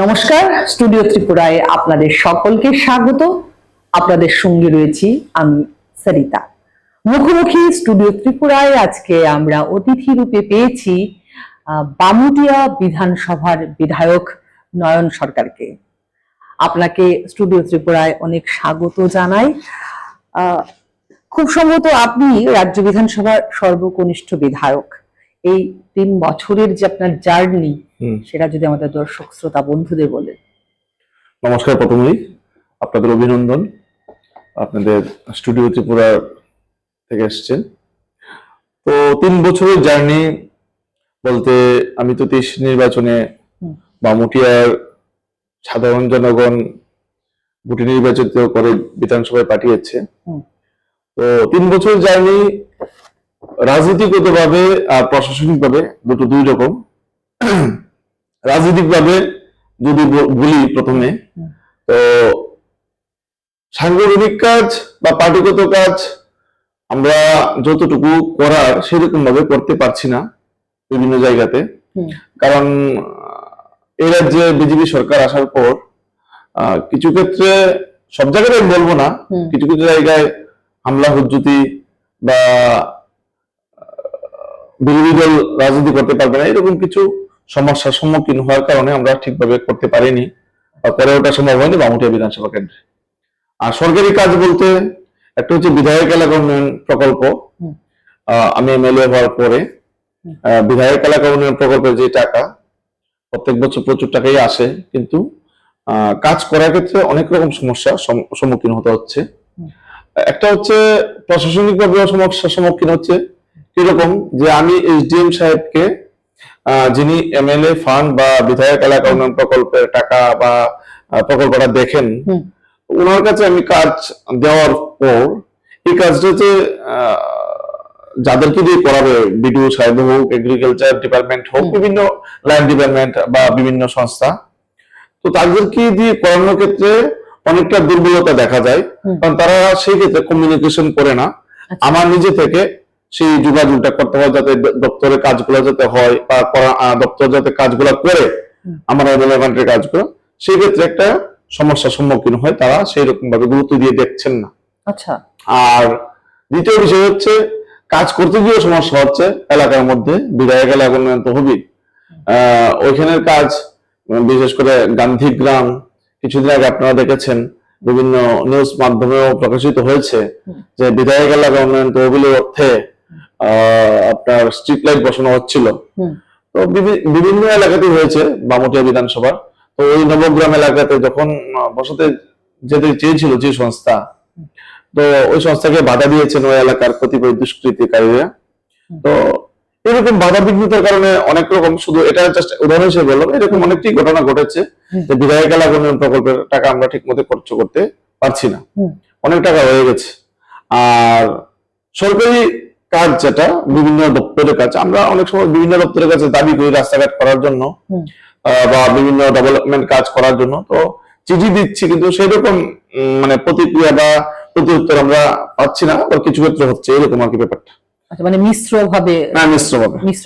নমস্কার, স্টুডিও ত্রিপুরায় আপনাদের সকলকে স্বাগত। আপনাদের সঙ্গে রয়েছি আমি সরিতা। মুখোমুখি স্টুডিও ত্রিপুরায় আজকে আমরা অতিথি রূপে পেয়েছি বামুটিয়া বিধানসভার বিধায়ক নয়ন সরকারকে। আপনাকে স্টুডিও ত্রিপুরায় অনেক স্বাগত জানাই। খুব সম্ভবত আপনি রাজ্য বিধানসভার সর্বকনিষ্ঠ বিধায়ক। এই 3 বছরের যে আপনার জার্নি, সেটা যদি আমাদের দর্শক শ্রোতা বন্ধুদের বলেন। নমস্কার, প্রথমেই আপনাদের অভিনন্দন। আপনাদের স্টুডিও ত্রিপুরা থেকে এসেছেন। তো 3 বছরের জার্নি বলতে, আমি তো 23 নির্বাচনে বামুটিয়ার সাধারণ জনগণ ভোটে নির্বাচিত করে বিধানসভায় পাঠিয়েছে। তো 3 বছরের জার্নি রাজনীতিগতভাবে আর প্রশাসনিকভাবে দুই রকম। রাজনৈতিকভাবে যদি বলি প্রথমে, তো সাংগঠনিক কাজ বা পার্টিগত কাজ আমরা যতটুকু করার সেরকম ভাবে করতে পারছি না বিভিন্ন জায়গাতে। কারণ এই রাজ্যে বিজেপি সরকার আসার পর কিছু ক্ষেত্রে, সব জায়গায় বলবো না, কিছু কিছু জায়গায় হামলা হুজ্জুতি বা বিরোধী দল রাজনীতি করতে পারবে না, এরকম কিছু সমস্যার সম্মুখীন হওয়ার কারণে আমরা ঠিকভাবে করতে পারিনি বা করে ওঠা সম্ভব হয়নি বামুটিয়া বিধানসভা কেন্দ্রে। আর সরকারি কাজ বলতে একটা হচ্ছে বিধায়ক এলাকা উন্নয়ন প্রকল্প। আমি এমএলএ হওয়ার পরে বিধায়ক এলাকা উন্নয়ন প্রকল্পের যে টাকা, প্রত্যেক বছর প্রচুর টাকাই আসে, কিন্তু কাজ করার ক্ষেত্রে অনেক রকম সমস্যার সম্মুখীন হতে হচ্ছে। একটা হচ্ছে প্রশাসনিকভাবে সমস্যার সম্মুখীন হচ্ছে কিরকম, যে আমি এসডিএম সাহেবকে, যিনি এমএলএ ফান্ড বা বিধায়ক এলাকা উন্নয়ন প্রকল্পের টাকা বা প্রকল্পটা দেখেন, ওনার কাছে আমি কাজ দেওয়ার পর এই কাজটা হচ্ছে যাদেরকে দিয়ে করাবে, বিডিও সাহেব হোক, এগ্রিকালচার ডিপার্টমেন্ট হোক, বিভিন্ন লাইন ডিপার্টমেন্ট বা বিভিন্ন সংস্থা, তো তাদেরকে দিয়ে করানোর ক্ষেত্রে অনেকটা দুর্বলতা দেখা যায়। কারণ তারা সেই ক্ষেত্রে কমিউনিকেশন করে না। আমার নিজে থেকে সেই যোগাযোগটা করতে হয়, যাতে দপ্তরের কাজগুলো যাতে হয় বা দপ্তর যাতে কাজগুলো করে আমার রেলেভেন্টের কাজগুলো, সেই ক্ষেত্রে একটা সমস্যার সম্মুখীন হয়, তারা সেই রকম ভাবে গুরুত্ব দিয়ে দেখছেন না। আচ্ছা। আর দ্বিতীয় বিষয় হচ্ছে, কাজ করতে গিয়ে সমস্যা হচ্ছে এলাকার মধ্যে। বিধায়ক এলাকা উন্নয়ন তহবিল, ওইখানের কাজ, বিশেষ করে গান্ধীগ্রাম, কিছুদিন আগে আপনারা দেখেছেন বিভিন্ন নিউজ মাধ্যমেও প্রকাশিত হয়েছে যে বিধায়ক এলাকা উন্নয়ন তহবিলের অর্থে আপনার স্ট্রিট লাইট বসানো হচ্ছিল। তো বিভিন্ন এলাকাতে হয়েছে বামুটিয়া বিধানসভা। তো ওই নবগ্রাম এলাকাতে যখন বসাতে যেতে চেয়েছিল যে সংস্থা, তো ওই সংস্থাকে বাধা দিয়েছেন ওই এলাকার কতিপয় দুষ্কৃতিকারীরা। তো এরকম বাধা বিঘ্নতার কারণে অনেক রকম, শুধু এটা জাস্ট উদাহরণ হিসেবে বললাম, এরকম অনেকটি ঘটনা ঘটেছে যে বিধায়ক এলাকা উন্নয়ন প্রকল্পের টাকা আমরা ঠিক মতো খরচ করতে পারছি না, অনেক টাকা হয়ে গেছে। আর সরকারি কাজ যেটা বিভিন্ন দপ্তরের কাজ, আমরা অনেক সময় বিভিন্ন দপ্তরের কাছে দাবি করি রাস্তাঘাট করার জন্য বা বিভিন্ন ডেভেলপমেন্ট কাজ করার জন্য, তো চিঠি দিচ্ছি, কিন্তু সেই রকম মানে প্রতিক্রিয়া বা প্রত্যুত্তর আমরা পাচ্ছি না, বা কিছু ক্ষেত্রে হচ্ছে এরকম আর কি ব্যাপারটা। আচ্ছা, মানে মিশ্র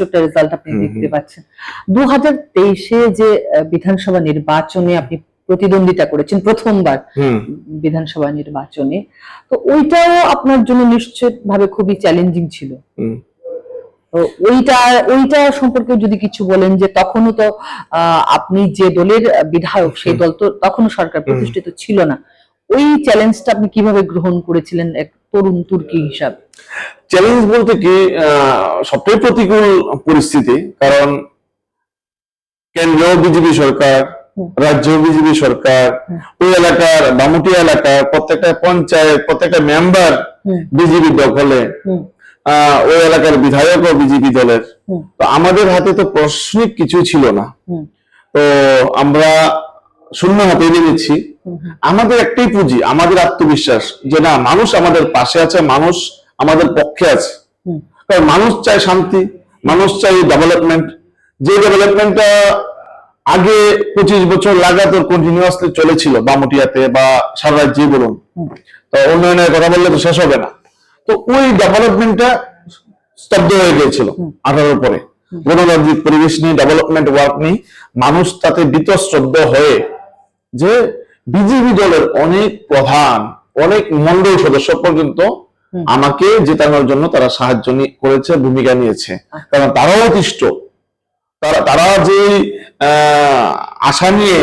একটা রেজাল্ট আপনি দেখতে পাচ্ছেন। 2023-এ যে বিধানসভা নির্বাচনে আপনি প্রতিদ্বন্দ্বিতা করেছেন প্রথমবার বিধানসভা নির্বাচনে, তো ওইটাও আপনার জন্য নিশ্চিতভাবে খুবই চ্যালেঞ্জিং ছিল। তো ওইটা সম্পর্কে যদি কিছু বলেন, যে তখনও তো আপনি যে দলের বিধায়ক, সেই দল তো তখনও সরকার প্রতিষ্ঠিত ছিল না। ওই চ্যালেঞ্জটা আপনি কিভাবে গ্রহণ করেছিলেন এক তরুণ তুর্কি হিসাবে? চ্যালেঞ্জ বলতে কি, সবটাই প্রতিকূল পরিস্থিতি। কারণ কেন্দ্রীয় বিজেপি সরকার, রাজ্য বিজেপি সরকার, ওই এলাকার বামুটিয়া এলাকার প্রত্যেকটা পঞ্চায়েত, প্রত্যেকটা মেম্বার বিজেপি দখলে, ওই এলাকার বিধায়ক ও বিজেপি দলের। তো আমাদের হাতে তো প্রশাসনিক কিছু ছিল না, তো আমরা শূন্য হাতে নেমেছি। আমাদের একটাই পুঁজি, আমাদের আত্মবিশ্বাস, যে না, মানুষ আমাদের পাশে আছে, মানুষ আমাদের পক্ষে আছে। কারণ মানুষ চায় শান্তি, মানুষ চায় ডেভেলপমেন্ট। যে ডেভেলপমেন্টটা আগে 25 বছর লাগাতার কন্টিনিউয়াসলি চলেছিল বামুটিয়াতে বা সারা রাজ্যে বলুন, তো উন্নয়নের কথা বললে তো শেষ হবে না। তো ওই ডেভেলপমেন্টটা স্তব্ধ হয়ে গিয়েছিল 18 পরে। গণতান্ত্রিক পরিবেশ নিয়ে, ডেভেলপমেন্ট ওয়ার্ক নিয়ে মানুষ তাতে বীতশ্রদ্ধ হয়ে যে বিজেপি দলের অনেক প্রধান, অনেক মন্ডল সদস্য পর্যন্ত আমাকে জেতানোর জন্য তারা সাহায্য করেছে, ভূমিকা নিয়েছে। কারণ তারাও অতিষ্ঠ, তারা যে আশা নিয়ে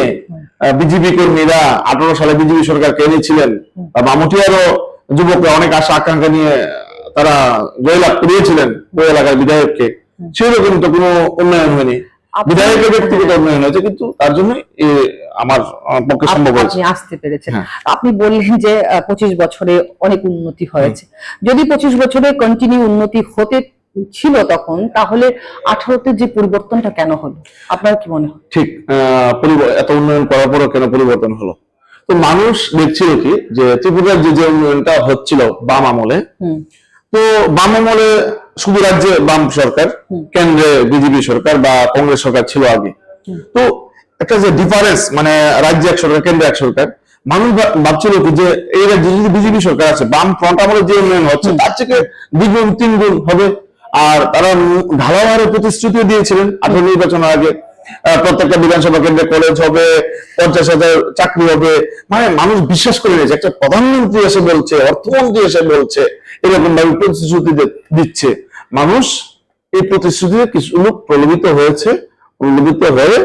বিজেপি কর্মীরা 18 সালে বিজেপি সরকারকে এনেছিলেন, বা মামুটিয়ারও যুবকরা অনেক আশা আকাঙ্ক্ষা নিয়ে তারা জয়লাভ করিয়েছিলেন ওই এলাকার বিধায়ককে, সেরকম তো কোনো উন্নয়ন হয়নি। বিধায়কের ব্যক্তিগত উন্নয়ন হয়েছে, কিন্তু তার জন্য আমার পক্ষে সম্ভব হয়েছে। আপনি আসতে পেরেছেন। আপনি বললেন যে 25 বছরে অনেক উন্নতি হয়েছে। যদি 25 বছরে কন্টিনিউ উন্নতি হতে ছিল তখন, তাহলে 18তে যে পরিবর্তনটা কেন হলো আপনার কি মনে হয়? ঠিক, এত উন্নয়ন করার পরও কেন পরিবর্তন হলো? তো মানুষ দেখছিল কি যে ত্রিপুরার যে উন্নয়নটা হচ্ছিল বাম আমলে, তো বাম আমলে শুধু রাজ্যে বাম সরকার, কেন্দ্রে বিজেপি সরকার বা কংগ্রেস সরকার ছিল আগে। তো একটা যে ডিফারেন্স, মানে রাজ্যে এক সরকার, কেন্দ্রে এক সরকার, মানুষ ভাবছিল কি যে এই রাজ্যে যদি বিজেপি সরকার আছে, বাম ফ্রন্ট আমলে যে উন্নয়ন হচ্ছে তার থেকে 2 গুণ 3 গুণ হবে। আর তারা ঢালাওভাবে প্রতিশ্রুতি দিয়েছিলেন 18 নির্বাচনের আগে, প্রত্যেকটা বিধানসভা কেন্দ্রে কলেজ হবে, 50,000 চাকরি হবে। মানে মানুষ বিশ্বাস করে নিয়েছে, একটা প্রধানমন্ত্রী এসে বলছে, অর্থমন্ত্রী এসে বলছে, এরকম ভাবে প্রতিশ্রুতি দিচ্ছে। মানুষ এই প্রতিশ্রুতিতে কিছু লোক প্রলোভিত হয়েছে, প্রলোভিত হয়ে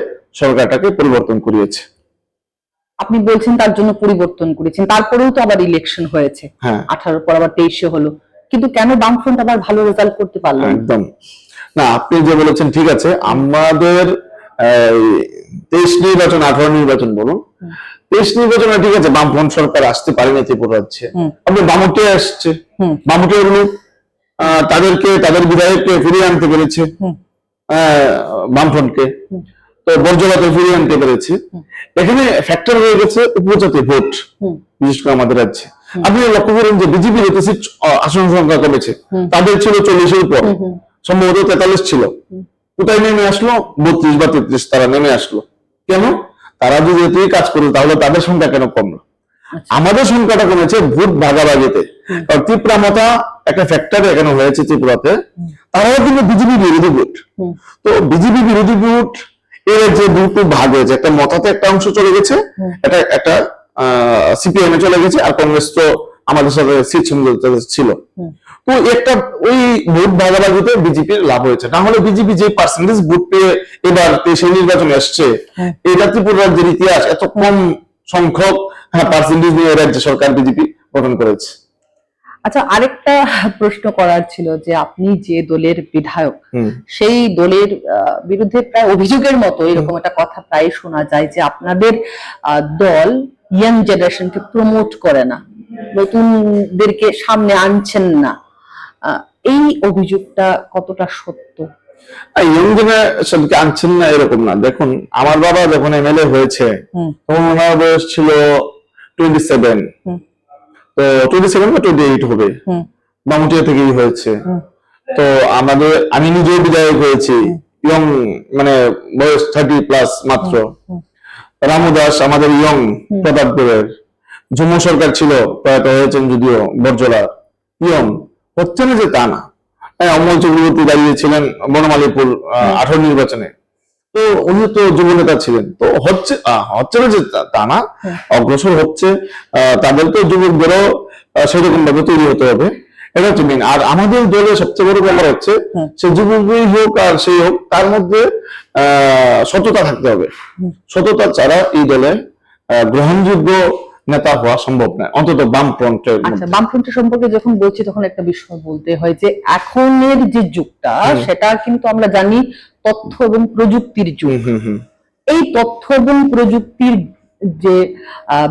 সরকারটাকে পরিবর্তন করিয়েছে। আপনি বলছেন তার জন্য পরিবর্তন করেছেন, তারপরেও তো আবার ইলেকশন হয়েছে, 18 পর আবার 23 হলো, কিন্তু কেন বামফ্রন্ট আবার ভালো রেজাল্ট করতে পারলো? একদম না, আপনি যে বলেছেন ঠিক আছে। আমাদের 23 নির্বাচন, 18 নির্বাচন বলুন, 23 নির্বাচনে ঠিক আছে বামফ্রন্ট সরকার আসতে পারেনি ত্রিপুরা রাজ্যে, আপনি বামুটিয়া আসছে, বামুটিয়ার লোক তাদেরকে, তাদের বিধায়ককে ফিরিয়ে আনতে পেরেছে বামফ্রন্টকে, তো বর্জলাতে ফিরিয়ে আনতে পেরেছে। এখানে ফ্যাক্টর হয়ে গেছে উপজাতি ভোট, বিশেষ করে আমাদের রাজ্যে। আপনি লক্ষ্য করেন যে বিজেপির আসন সংখ্যা কমেছে, তাদের ছিল 40-এর উপর, সম্ভবত 43 ছিল, কোথায় নেমে আসলো? 32 বা 33 তারা নেমে আসলো। কেন? তারা যদি এতই কাজ করলো তাহলে তাদের সংখ্যা কেন কমলো? আমাদের সংখ্যাটা কমেছে ভোট ভাগাভাগিতে। ত্রিপুরা মতা একটা ফ্যাক্টর এখানে হয়েছে ত্রিপুরাতে, তারাও কিন্তু বিজেপি বিরোধী ভোট। তো বিজেপি বিরোধী ভোট এর যে দুটো ভাগ হয়েছে, একটা মতাতে একটা অংশ চলে গেছে, একটা সিপিএম এ চলে গেছে, আর কংগ্রেস তো আমাদের সাথে সিট সমঝোতা ছিল। তো একটা ওই ভোট ভাগাভাগিতে বিজেপির লাভ হয়েছে। না হলে বিজেপি যে পার্সেন্টেজ ভোট পেয়ে এবার সেই নির্বাচনে আসছে, এটা ত্রিপুরা রাজ্যের ইতিহাস, এত কম সংখ্যক পার্সেন্টেজ নিয়ে রাজ্য সরকার বিজেপি গঠন করেছে। আচ্ছা, আরেকটা প্রশ্ন করার ছিল যে আপনি যে দলের বিধায়ক, সেই দলের বিরুদ্ধে প্রায় অভিযোগের মতো এরকম একটা কথা প্রায় শোনা যায় যে আপনাদের দল ইয়াং জেনারেশনকে প্রমোট করে না, নতুনদেরকে সামনে আনছেন না। এই অভিযোগটা কতটা সত্য? ইয়ং জেনারেশনকে আনছেন না এরকম না। দেখুন, আমার বাবা যখন এমএলএ হয়েছে তখন ওনার বয়স ছিল 27, তো 27 বা 28 হবে, বামুটিয়া থেকেই হয়েছে। তো আমি নিজেও বিধায়ক হয়েছি, ইয়ং, মানে বয়স 30+ মাত্র। রামু দাস আমাদের ইয়ং, প্রতাপগড়ের। জম্মু সরকার ছিল, প্রয়াত হয়েছেন যদিও, বর্জলা, ইয়ং। হচ্ছে না যে তা না, অমল চক্রবর্তী দাঁড়িয়েছিলেন বনমালীপুর 18 নির্বাচনে, তো উনি তো যুব নেতা ছিলেন। তো হচ্ছে না যে তা না, অগ্রসর হচ্ছে। তাদের তো যুবকদেরও সেরকম ভাবে তৈরি হতে হবে, এটা হচ্ছে মেন। আর আমাদের দলের সবচেয়ে বড় ব্যাপার হচ্ছে, সে যুবকই হোক আর সেই হোক, তার মধ্যে সততা থাকতে হবে। সততা ছাড়া এই দলে গ্রহণযোগ্য নেতা হওয়া সম্ভব নয়, অন্তত বামফ্রন্টের। আচ্ছা, বামফ্রন্টের সম্পর্কে যখন বলছি তখন একটা বিষয় বলতে হয় যে এখনের যে যুগটা, সেটা কিন্তু আমরা জানি তথ্য এবং প্রযুক্তির যুগ। এই তথ্য এবং প্রযুক্তির যে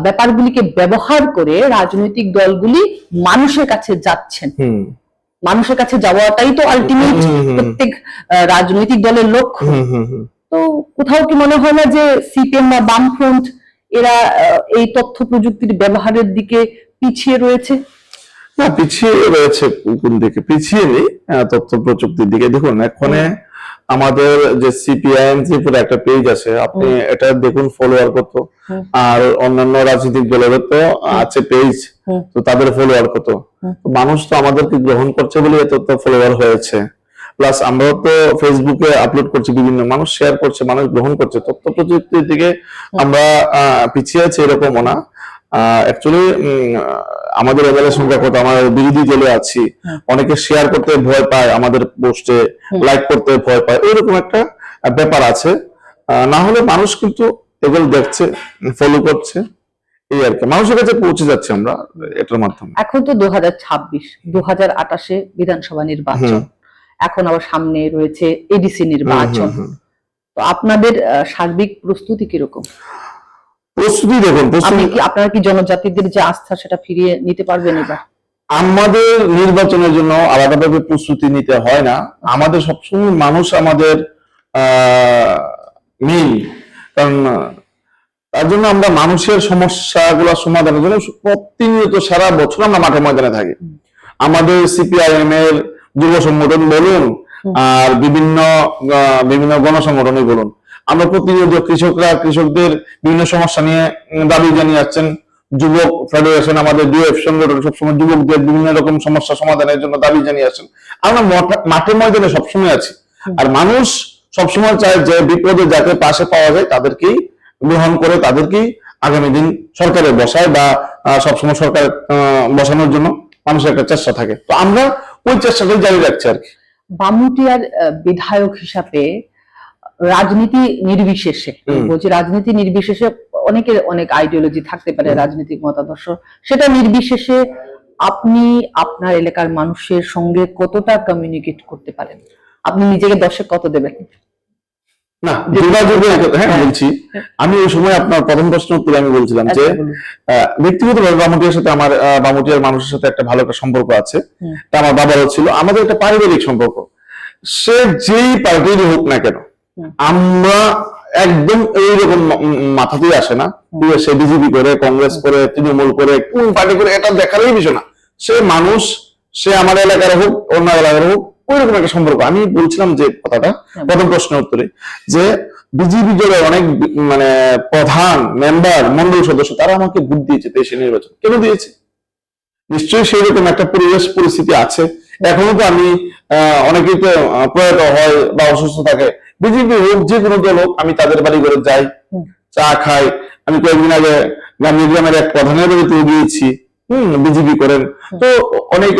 ব্যাপারগুলিকে ব্যবহার করে রাজনৈতিক দলগুলি মানুষের কাছে যাচ্ছেন, মানুষের কাছে যাওয়াটাই তো আলটিমেট প্রত্যেক রাজনৈতিক দলের লক্ষ্য। তো কোথাও কি মনে হয় না যে সিপিএম বা বামফ্রন্ট এরা এই তথ্য প্রযুক্তির ব্যবহারের দিকে পিছিয়ে রয়েছে? না, পিছিয়ে রয়েছে কোন দিকে? পিছিয়ে নেই, তথ্য প্রযুক্তির দিকে। দেখুন, এখানে আমাদের যে সিপিআইএম ত্রিপুরা একটা পেজ আছে, আপনি এটা দেখুন, ফলোয়ার কত। আর অন্যান্য রাজনৈতিক দলেরও তো আছে পেজ, তো তাদের ফলোয়ার কত। মানুষ তো আমাদেরকে গ্রহণ করছে বলে এত ফলোয়ার হয়েছে। প্লাস আমরাও তো ফেসবুকে আপলোড করছি, বিভিন্ন মানুষ শেয়ার করছে, মানুষ গ্রহণ করছে। তথ্য প্রযুক্তির দিকে আমরা পিছিয়ে আছি এরকমও না। অ্যাকচুয়ালি আমাদের এমএলএ সংখ্যা কত, আমাদের বিরোধী দলে আছি, অনেকে শেয়ার করতে ভয় পায়, আমাদের পোস্টে লাইক করতে ভয় পায়, এরকম একটা ব্যাপার আছে। না হলে মানুষ কিন্তু এগুলো দেখছে, ফলো করছে, এই আর কি, মানুষের কাছে পৌঁছে যাচ্ছে আমরা এটার মাধ্যমে। এখন তো 2026, 2028-এ বিধানসভা নির্বাচন, এখন আবার সামনে রয়েছে এডিসি নির্বাচন। তো আপনাদের সার্বিক প্রস্তুতি কিরকম? প্রস্তুতি দেখুন, আপনারা কি জনজাতিদের যে আস্থা সেটা ফিরিয়ে নিতে পারবেন এবার? আমাদের নির্বাচনের জন্য আলাদাভাবে প্রস্তুতি নিতে হয় না, আমাদের সবসময় মানুষ আমাদের মেইন, কারণ তার জন্য আমরা মানুষের সমস্যাগুলো সমাধানের জন্য প্রতিনিয়ত সারা বছর আমরা মাঠে ময়দানে থাকি। আমাদের সিপিআইএম এর যুব সংগঠন বলুন আর বিভিন্ন গণসংগঠনই বলুন, আমরা প্রতিনিয়ত কৃষকদের বিভিন্ন সমস্যা নিয়ে দাবি জানিয়ে যাচ্ছেন। যুবক ফেডারেশন, আমাদের ডিএফ সংগঠন সবসময় যুবকদের বিভিন্ন রকম সমস্যা সমাধানের জন্য দাবি জানিয়ে আসছেন। আমরা মাঠে ময়দানে সবসময় আছি, আর মানুষ সবসময় চায় যে বিপদে যাকে পাশে পাওয়া যায় তাদেরকেই গ্রহণ করে, তাদেরকেই আগামী দিন সরকারে বসায় বা সবসময় সরকার বসানোর জন্য মানুষের একটা চেষ্টা থাকে। তো আমরা ওই চেষ্টাটাই জারি রাখছি আর কি। বামুটিয়ার বিধায়ক হিসাবে রাজনীতি নির্বিশেষে, বলছি রাজনীতি নির্বিশেষে, অনেকের অনেক আইডিওলজি থাকতে পারে, রাজনৈতিক মতাদর্শ, সেটা নির্বিশেষে আপনি আপনার এলাকার মানুষের সঙ্গে কতটা কমিউনিকেট করতে পারেন? আপনি নিজেকে দর্শক কত দেবেন? না, যোগাযোগের কথা বলছি আমি। ওই সময় আপনার প্রথম প্রশ্ন উত্তরে আমি বলছিলাম যে ব্যক্তিগতভাবে বামুটিয়ার সাথে আমার, বামুটিয়ার মানুষের সাথে একটা ভালো একটা সম্পর্ক আছে। তা আমার বাবারও ছিল, আমাদের একটা পারিবারিক সম্পর্ক। সে যেই পার্টির হোক না কেন, আমরা একদম এইরকম মাথাতেই আসে না সে বিজেপি করে, কংগ্রেস করে, তৃণমূল করে, কোন পার্টি করে, এটা দেখারই বিষয় না। সে মানুষ, সে আমার এলাকার হোক অন্য এলাকার হোক, ওইরকম একটা সম্পর্ক। আমি বলছিলাম যে কথাটা প্রথম প্রশ্নের উত্তরে, যে বিজেপি দলের অনেক প্রধান মেম্বার, মন্ডল সদস্য, তারা আমাকে ভোট দিয়েছে দেশের নির্বাচন। কেন দিয়েছে? নিশ্চয়ই সেই রকম একটা পরিবেশ পরিস্থিতি আছে। এখনো তো আমি অনেকেই তো প্রয়াত হয় বা অসুস্থ থাকে, বিজেপি হোক যে কোনো দল হোক, আমি তাদের বাড়ি করে যাই, চা খাই। আমি কয়েকদিন আগে গ্রামের এক প্রধানের বাড়িতে গিয়েছি, বিজেপি করেন, তো অনেক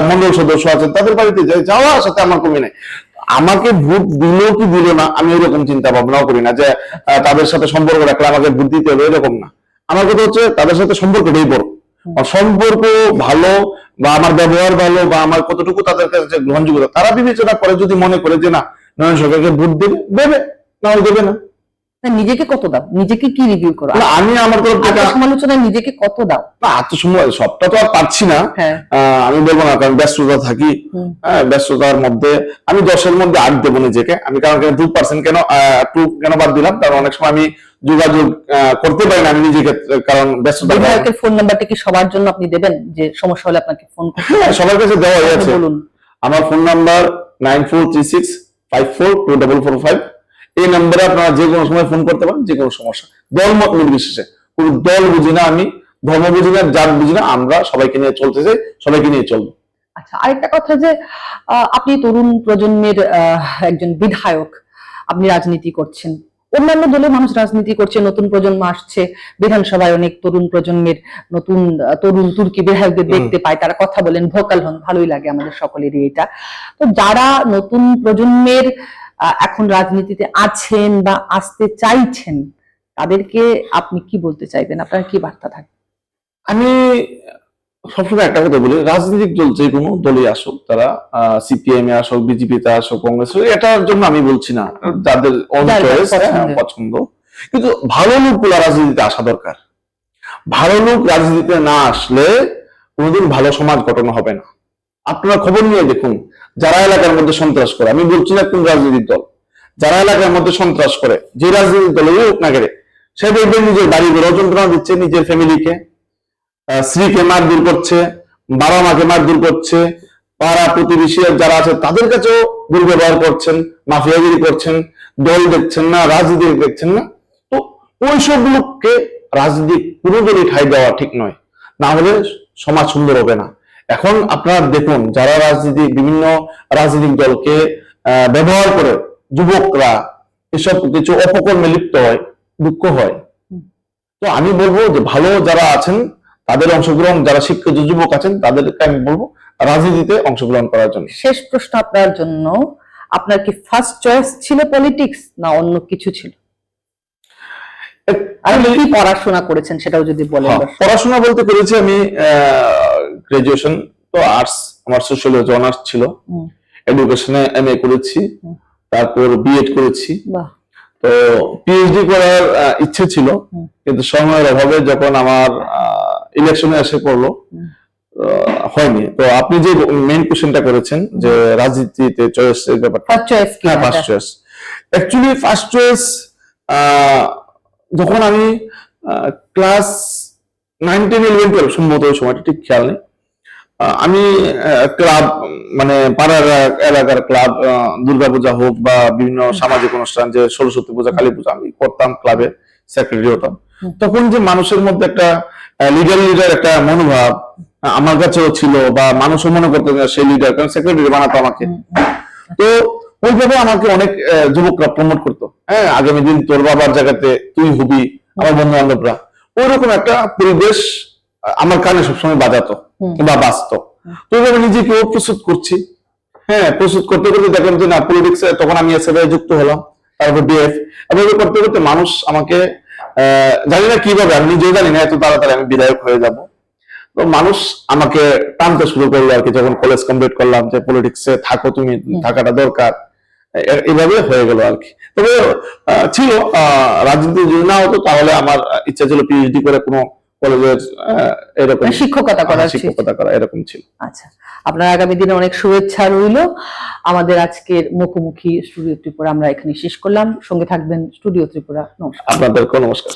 মন্ডল সদস্য আছেন, তাদের বাড়িতে যাই, যাওয়া সাথে আমার কমে নাই। আমাকে ভোট দিল কি দিল না আমি এরকম চিন্তা ভাবনাও করি না যে তাদের সাথে সম্পর্ক রাখলে আমাকে ভোট দিতে হবে, এরকম না। আমার কথা হচ্ছে তাদের সাথে সম্পর্কটাই বড়। সম্পর্ক ভালো বা আমার ব্যবহার ভালো বা আমার কতটুকু তাদের কাছে গ্রহণযোগ্যতা, তারা বিবেচনা করে যদি মনে করে যে না নয়ন সরকারকে ভোট দেবে, দেবে, না দেবে না। নিজেকে কত দাও? নিজেকে কি রিভিউ করো? আমি আমার তরফ থেকে আত্মসমালোচনায় নিজেকে কত দাও? আত্মসমালোচনা সবটা তো আর পারছি না, আমি বলবো না, কারণ ব্যস্ততা থাকি। ব্যস্ততার মধ্যে আমি 10-এর মধ্যে 8 দেবো নিজেকে আমি। কারণ 2% কেন বাদ দিলাম, কারণ অনেক সময় আমি যোগাযোগ করতে পারি না আমি নিজেকে, কারণ ব্যস্ততা। বিধায়কের ফোন নাম্বারটা কি সবার জন্য আপনি দেবেন, যে সমস্যা হলে আপনাকে ফোন করতে? সবার কাছে দেওয়া আছে। আমার ফোন নাম্বার 9436542445। এই নম্বরে আপনারা যে কোনো সময় ফোন করতে পারেন, যে কোনো সমস্যা, দল মত নির্বিশেষে। কোন দল বুঝি না আমি, ধর্ম বুঝি না, জাত বুঝি না, আমরা সবাইকে নিয়ে চলতে চাই, সবাইকে নিয়ে চলবো। আচ্ছা, আরেকটা কথা, যে আপনি তরুণ প্রজন্মের একজন বিধায়ক, আপনি রাজনীতি করছেন, অন্যান্য দলের মানুষ রাজনীতি করছে, নতুন প্রজন্ম আসছে, বিধানসভায় অনেক তরুণ প্রজন্মের নতুন তরুণ তুর্কি বিধায়কদের দেখতে পাই, তারা কথা বলেন, ভোকাল হন, ভালোই লাগে আমাদের সকলেরই এটা। তো যারা নতুন প্রজন্মের এখন রাজনীতিতে আছেন বা আসতে চাইছেন, তাদেরকে আপনি কি বলতে চাইবেন? আপনার কি বার্তা থাকে? আমি সবসময় একটা কথা বলি, রাজনৈতিক দল যে কোনো দলই আসুক, তারা সিপিএম এ আসুক, বিজেপিতে আসুক, কংগ্রেস, এটার জন্য আমি বলছি না, যাদের পছন্দ, কিন্তু ভালো লোকগুলা রাজনীতিতে আসা দরকার। ভালো লোক রাজনীতিতে না আসলে কোনোদিন ভালো সমাজ গঠন হবে না। আপনারা খবর নিয়ে দেখুন, যারা এলাকার মধ্যে সন্ত্রাস করে, আমি বলছি না কোন রাজনৈতিক দল, যারা এলাকার মধ্যে সন্ত্রাস করে, যে রাজনৈতিক দল হোক না করে, সে দেখবেন নিজের বাড়ি ঘরে যন্ত্রণা দিচ্ছে, নিজের ফ্যামিলিকে, স্ত্রীকে মারধর করছে, বাবা মাকে মারধর করছে, পাড়া প্রতিবেশী যারা আছে তাদের কাছেও দুর্ব্যবহার করছেন, মাফিয়াগিরি করছেন, দল দেখছেন না, রাজনীতি দেখছেন না। তো ওইসব লোককে রাজনীতি পুরোদলই ঠাঁই দেওয়া ঠিক নয়, না হলে সমাজ সুন্দর হবে না। এখন আপনারা দেখুন, যারা বিভিন্ন রাজনৈতিক দলকে ব্যবহার করে যুবকরা এসব কিছু অপকর্মে লিপ্ত হয়, দুঃখ হয়। তো আমি বলবো যে ভালো যারা আছেন তাদের অংশগ্রহণ, যারা শিক্ষিত যুবক আছেন তাদেরকে আমি বলবো রাজনীতিতে অংশগ্রহণ করার জন্য। শেষ প্রশ্ন আপনার জন্য, আপনার কি ফার্স্ট চয়েস ছিল পলিটিক্স না অন্য কিছু ছিল? আর কি পড়াশোনা করেছেন সেটাও যদি বলেন। পড়াশোনা বলতে করেছি আমি গ্রাজুয়েশন তো আর্টস, আমার সোশিয়োলজি অনার্স ছিল, এডুকেশনে এমএ করেছি, তারপর বিএড করেছি। তো পিএইচডি করার ইচ্ছে ছিল, কিন্তু সময়ের অভাবে যখন আমার ইলেকশনে এসে পড়লো হয়নি। তো আপনি যে মেইন কোশ্চেনটা করেছেন যে রাজনীতিতে চয়েস এর ব্যাপারটা, ফার্স্ট চয়েস কি? First choice actually first choice যখন আমি ক্লাস 9, 10, 11, 12 সম্ভবত ওই সময়টা ঠিক খেয়াল নেই, আমি ক্লাব মানে পাড়ার এলাকার ক্লাব, দুর্গাপূজা হোক বা বিভিন্ন সামাজিক অনুষ্ঠান, যে সরস্বতী পূজা, কালী পূজা, আমি করতাম, ক্লাবে সেক্রেটারি হতাম। তখন যে মানুষের মধ্যে একটা লিডার একটা মনোভাব আমার কাছেও ছিল, বা মানুষও মনে করতেন সেই লিডার, কারণ সেক্রেটারি বানাতো আমাকে। তো ওইভাবে আমাকে অনেক যুবকরা প্রমোট করতো, হ্যাঁ আগামী দিন তোর বাবার জায়গাতে তুই হবি, আমার বন্ধু বান্ধবরা, ওইরকম একটা পরিবেশ আমার কানে সবসময় বাজাতো বা বাজতো। তো এইভাবে নিজেকে প্রস্তুত করছি, হ্যাঁ প্রস্তুত করতে করতে দেখলাম যে না, পলিটিক্সে তখন আমি এসএফআই যুক্ত হলাম, তারপর ডিএফ, এভাবে করতে করতে মানুষ আমাকে জানি না কিভাবে, আমি নিজেও জানি না এত তাড়াতাড়ি আমি বিধায়ক হয়ে যাব। তো মানুষ আমাকে টানতে শুরু করলো আর কি, যখন কলেজ কমপ্লিট করলাম, যে পলিটিক্সে থাকো, তুমি থাকাটা দরকার, এভাবে হয়ে গেল আর কি। তবে ছিল রাজনীতি যদি না হতো তাহলে আমার ইচ্ছা ছিল পিএইচডি করে কোনো কলেজের এরকম শিক্ষকতা করা এরকম ছিল। আচ্ছা, আপনার আগামী দিনে অনেক শুভেচ্ছা রইল। আমাদের আজকের মুখোমুখি স্টুডিও ত্রিপুরা আমরা এখানে শেষ করলাম। সঙ্গে থাকবেন স্টুডিও ত্রিপুরা। নমস্কার। আপনাদেরকেও নমস্কার।